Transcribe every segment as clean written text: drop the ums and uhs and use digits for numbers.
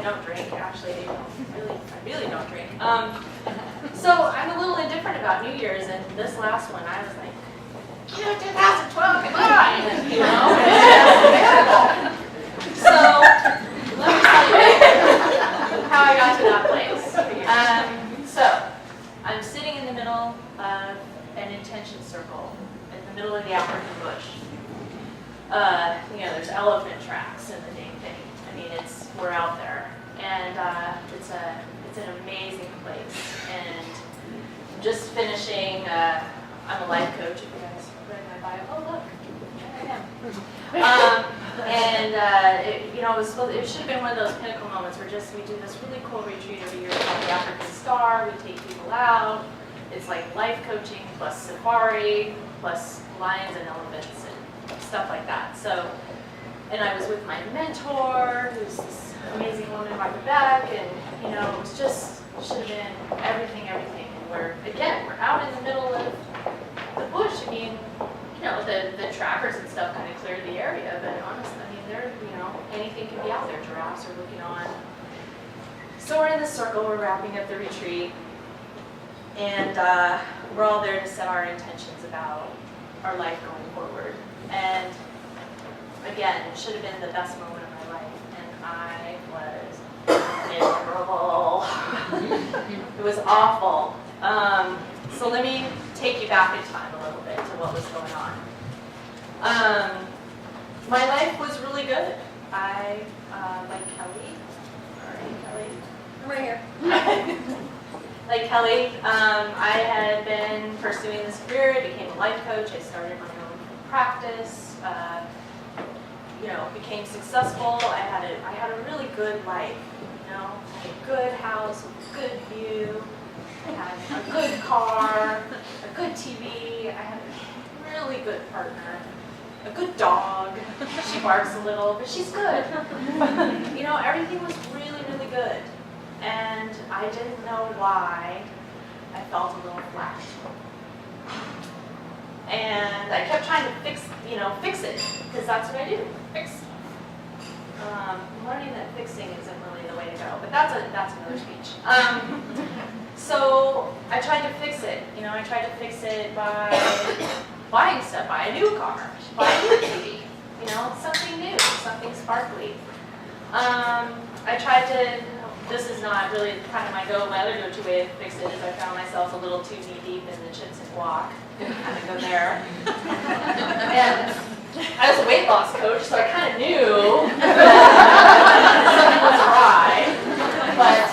don't drink, actually. I really don't drink. So I'm a little indifferent about New Year's, and this last one, I was like, 2012, come on, you know? So let me tell you how I got to that place. So I'm sitting in the middle of an intention circle, in the middle of the African bush. There's elephant tracks in the dang thing. I mean, we're out there, and it's an amazing place. And I'm just finishing. I'm a life coach. If you guys read my bio, oh look, there I am. It should have been one of those pinnacle moments where we do this really cool retreat every year called the African Star. We take people out. It's like life coaching plus safari plus lions and elephants and stuff like that. So, and I was with my mentor, who's this amazing woman, Martha Beck, and it was just should have been everything. And we're out in the middle of the bush. I mean, the trackers and stuff kind of cleared the area, but honestly, I mean, anything can be out there. Giraffes are looking on. So we're in this circle. We're wrapping up the retreat. And we're all there to set our intentions about our life going forward. And again, it should have been the best moment of my life, and I was miserable. It was awful. So let me take you back in time a little bit to what was going on. My life was really good. I, like Kelly, I'm right here. Like Kelly, I had been pursuing this career. I became a life coach. I started my own practice. Became successful. I had a really good life. I had a good house, a good view. I had a good car, a good TV. I had a really good partner, a good dog. She barks a little, but she's good. Everything was really, really good. And I didn't know why I felt a little flat. And I kept trying to fix it, because that's what I do, fix. I'm learning that fixing isn't really the way to go, but that's another speech. So I tried to fix it. I tried to fix it by buying stuff, buy a new car, buy a new TV, something new, something sparkly. I tried to. This is not really kind of my other go-to way to fix it is I found myself a little too knee-deep in the chips and guac. Kind of go there. And I was a weight loss coach, so I kind of knew something was awry. But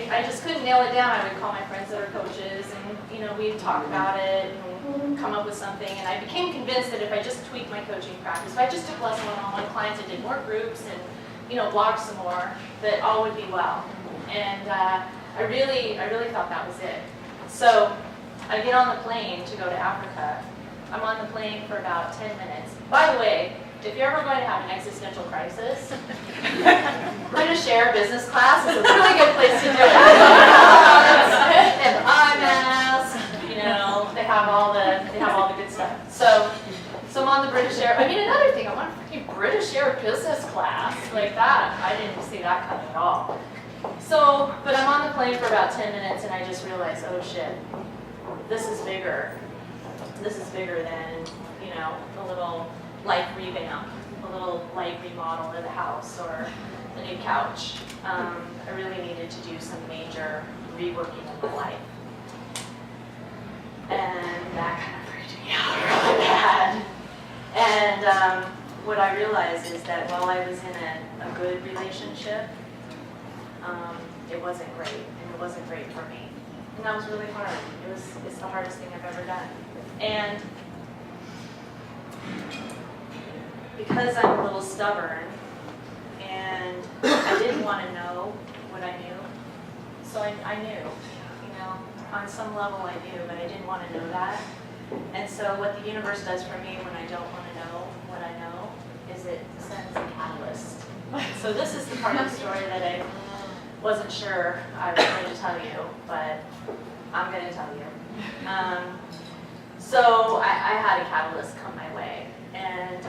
I just couldn't nail it down. I would call my friends that are coaches, and we'd talk about it and come up with something. And I became convinced that if I just tweaked my coaching practice, if I just took less one-on-one clients and did more groups and blogged some more, that all would be well. And I really thought that was it. So I get on the plane to go to Africa. I'm on the plane for about 10 minutes. By the way, if you're ever going to have an existential crisis, British Air business class is a really good place to do it. They have eye masks, they have all the good stuff. So I'm on the British Air. Another thing, I'm on a freaking British Air business class like that. I didn't see that coming at all. So, but I'm on the plane for about 10 minutes, and I just realized, oh shit, this is bigger. This is bigger than, a little life revamp, a little light remodel of the house or a new couch. I really needed to do some major reworking of my life. And that kind of freaked me out really bad. And what I realized is that while I was in a good relationship, it wasn't great, and it wasn't great for me. And that was really hard. It's the hardest thing I've ever done. And because I'm a little stubborn, and I didn't want to know what I knew, so I knew, on some level I knew, but I didn't want to know that. And so what the universe does for me when I don't want to know what I know is it sends a catalyst. So this is the part of the story that I wasn't sure I was going to tell you, but I'm going to tell you. So I had a catalyst come my way, and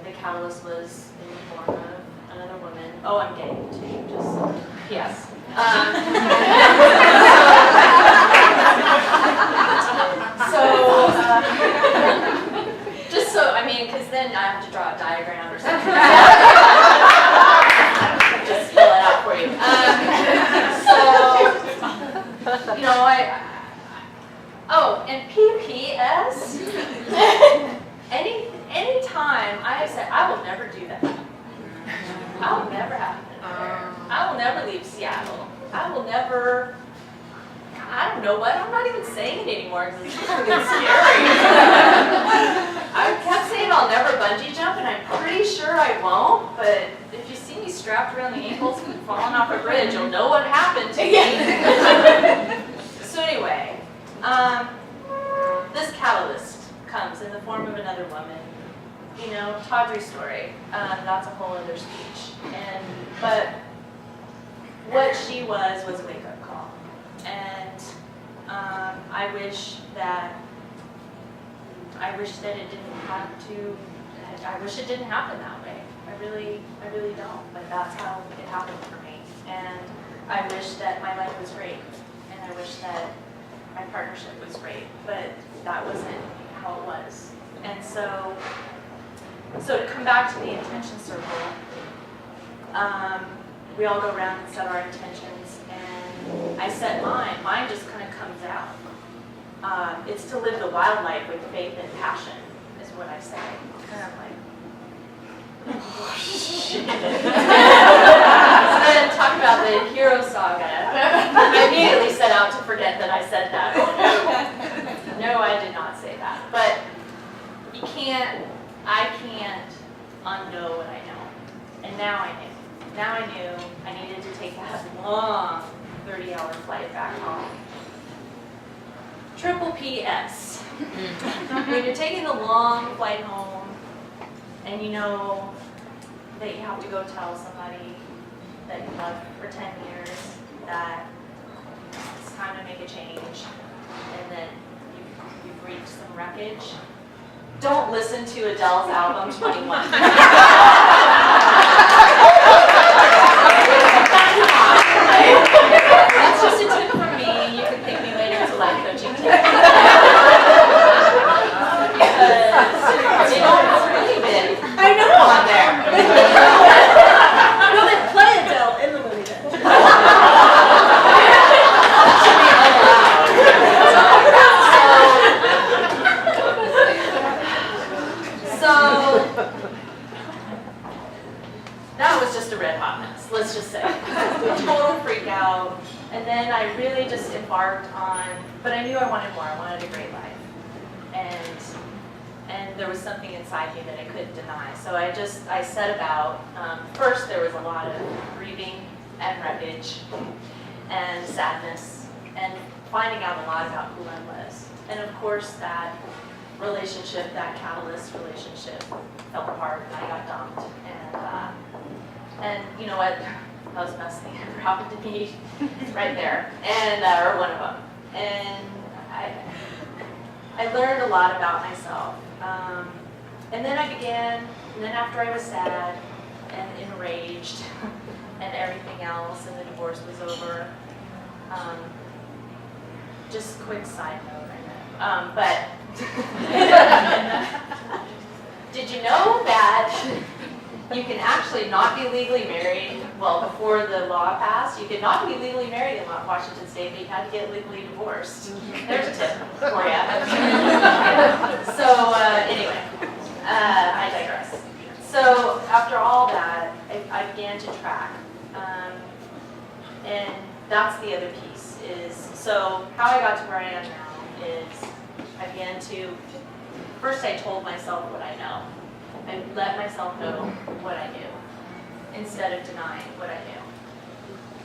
the catalyst was in the form of an another woman. Oh, I'm gay too, just, yes. Just so, I mean, because then I have to draw a diagram or something. Just spell it out for you. And PPS, anytime I have said, I will never do that. I will never have an affair. I will never leave Seattle. I will never, I don't know what, I'm not even saying it anymore because it's freaking scary. I kept saying I'll never bungee jump, and I'm pretty sure I won't, but if you see me strapped around the ankles and falling off a bridge, you'll know what happened to me. So anyway, this catalyst comes in the form of another woman. You know, Tawdry's story, that's a whole other speech. But what she was a wake-up call. And I wish that it didn't have to, I wish it didn't happen that way. I really don't, but that's how it happened for me. And I wish that my life was great, and I wish that my partnership was great, but that wasn't how it was. And so to come back to the intention circle, we all go around and set our intentions, and I set mine. Mine just kind of comes out. It's to live the wild life with faith and passion, is what I say. And I'm like, oh, shit. So then talk about the hero saga. I immediately set out to forget that I said that. No, I did not say that. But I can't unknow what I know. And now I knew. Now I knew I needed to take that long 30-hour flight back home. Triple PS. When you're taking the long flight home and you know that you have to go tell somebody that you love for 10 years that it's time to make a change, and then you've reached some wreckage, don't listen to Adele's album 21. That's just a tip from me. You can thank me later as a life coaching tip. Because you know it's really been I know on there. No, they play Adele in the movie then. So that was just a red hot mess, let's just say. Total freak out. And then I really just embarked on, but I knew I wanted more. I wanted a great life. And there was something inside me that I couldn't deny. So I set about, first there was a lot of grieving and wreckage and sadness and finding out a lot about who I was. And of course that relationship, that catalyst relationship fell apart and I got dumped. And you know what? That was the best thing that ever happened to me right there, and or one of them. And I learned a lot about myself. And then and then after I was sad and enraged and everything else, and the divorce was over, just quick side note, I know. But did you know that you can actually not be legally married? Well, before the law passed, you could not be legally married in Washington State, but you had to get legally divorced. There's a tip for you. So anyway, I digress. So after all that, I began to track. And that's the other piece is, so how I got to where I am now is I began to, first I told myself what I know. I let myself know what I knew instead of denying what I knew.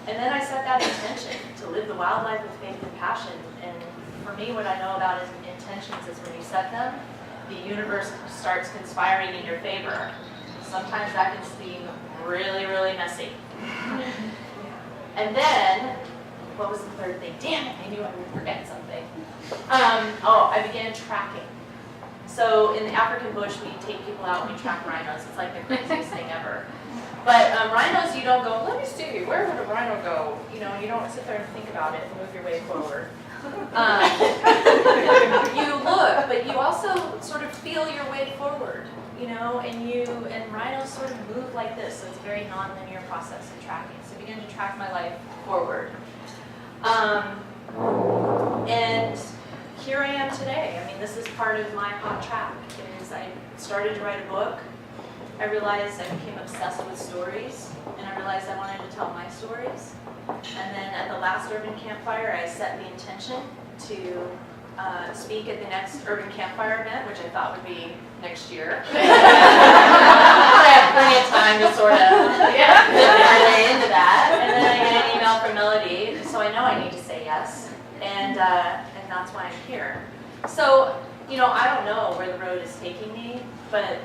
And then I set that intention to live the wild life with faith and passion. And for me, what I know about intentions is when you set them, the universe starts conspiring in your favor. Sometimes that can seem really, really messy. And then, what was the third thing? Damn it, I knew I would forget something. I began tracking. So in the African bush, we take people out and we track rhinos. It's like the craziest thing ever. But rhinos, you don't go, let me see, where would a rhino go? You know, you don't sit there and think about it and move your way forward. You look, but you also sort of feel your way forward, you know, and rhinos sort of move like this, so it's a very non-linear process of tracking. So I began to track my life forward. And here I am today. I mean, this is part of my hot track, is I started to write a book. I realized I became obsessed with stories, and I realized I wanted to tell my stories. And then at the last Urban Campfire, I set the intention to speak at the next Urban Campfire event, which I thought would be next year. I have plenty of time to sort of fit my way into that. And then I get an email from Melody, so I know I need to say yes. And that's why I'm here. So, you know, I don't know where the road is taking me, but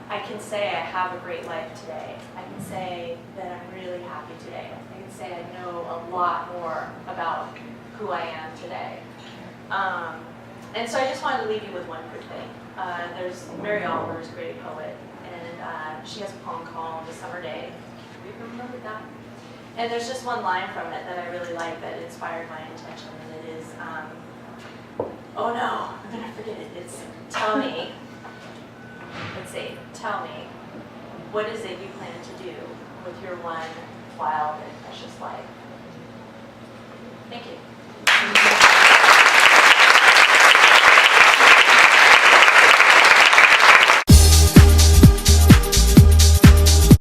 I can say I have a great life today. I can say that I'm really happy today. I can say I know a lot more about who I am today. And so I just wanted to leave you with one quick thing. There's Mary Oliver's a great poet, and she has a poem called The Summer Day. Do you remember that? And there's just one line from it that I really like that inspired my intention, and it is, oh no, I'm gonna forget it. It's, tell me, let's see, tell me, what is it you plan to do with your one wild and precious life? Thank you.